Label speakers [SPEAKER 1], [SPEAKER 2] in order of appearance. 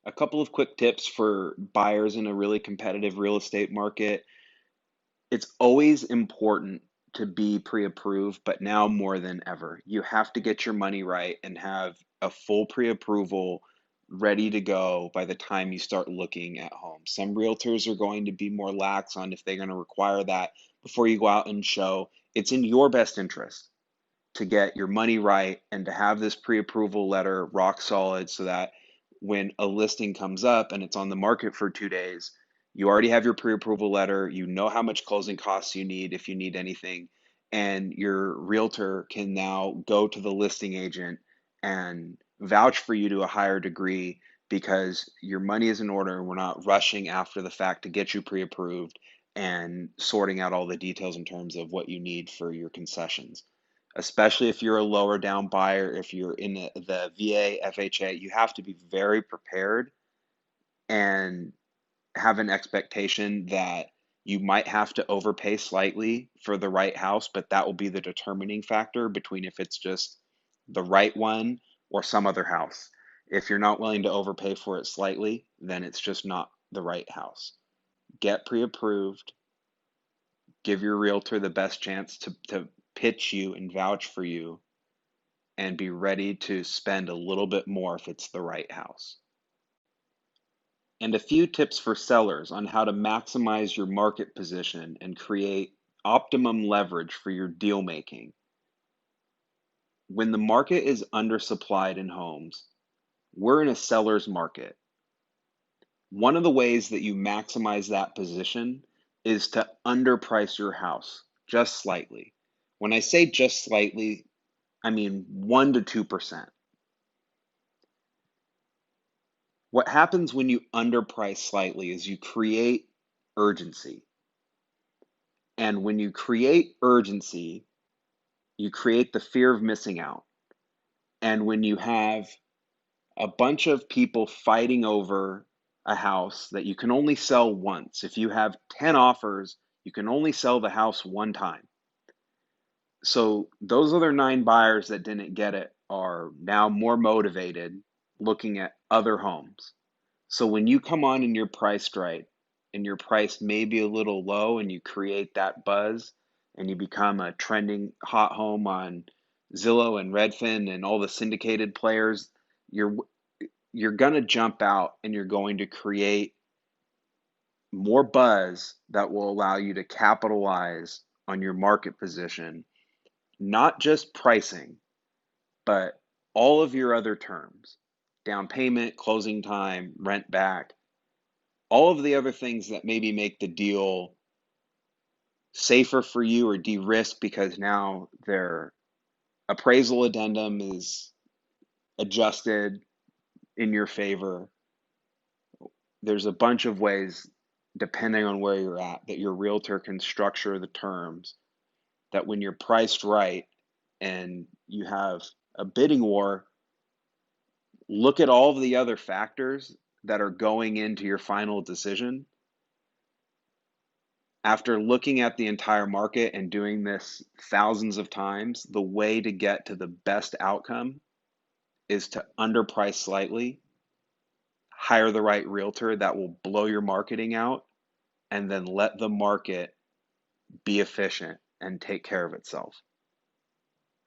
[SPEAKER 1] A couple of quick tips for buyers in a really competitive real estate market. It's always important to be pre-approved, but now more than ever, you have to get your money right and have a full pre-approval ready to go by the time you start looking at homes. Some realtors are going to be more lax on if they're going to require that before you go out and show. It's in your best interest to get your money right and to have this pre-approval letter rock solid so that when a listing comes up and it's on the market for 2 days, you already have your pre-approval letter, you know how much closing costs you need if you need anything, and your realtor can now go to the listing agent and vouch for you to a higher degree because your money is in order and we're not rushing after the fact to get you pre-approved and sorting out all the details in terms of what you need for your concessions, especially if you're a lower down buyer, if you're in the VA, FHA, you have to be very prepared and have an expectation that you might have to overpay slightly for the right house, but that will be the determining factor between if it's just the right one or some other house. If you're not willing to overpay for it slightly, then it's just not the right house. Get pre approved, give your realtor the best chance to pitch you and vouch for you, and be ready to spend a little bit more if it's the right house. And a few tips for sellers on how to maximize your market position and create optimum leverage for your deal making. When the market is undersupplied in homes, we're in a seller's market. One of the ways that you maximize that position is to underprice your house just slightly. When I say just slightly, I mean 1 to 2%. What happens when you underprice slightly is you create urgency. And when you create urgency, you create the fear of missing out. And when you have a bunch of people fighting over a house that you can only sell once, if you have 10 offers, you can only sell the house one time. So those other 9 buyers that didn't get it are now more motivated looking at other homes. So when you come on and you're priced right, and your price may be a little low, and you create that buzz, and you become a trending hot home on Zillow and Redfin and all the syndicated players, you're you're gonna jump out and you're going to create more buzz that will allow you to capitalize on your market position, not just pricing, but all of your other terms, down payment, closing time, rent back, all of the other things that maybe make the deal safer for you or de-risk because now their appraisal addendum is adjusted in your favor. There's a bunch of ways, depending on where you're at, that your realtor can structure the terms that when you're priced right and you have a bidding war, look at all of the other factors that are going into your final decision. After looking at the entire market and doing this thousands of times, the way to get to the best outcome is to underprice slightly, hire the right realtor that will blow your marketing out, and then let the market be efficient and take care of itself.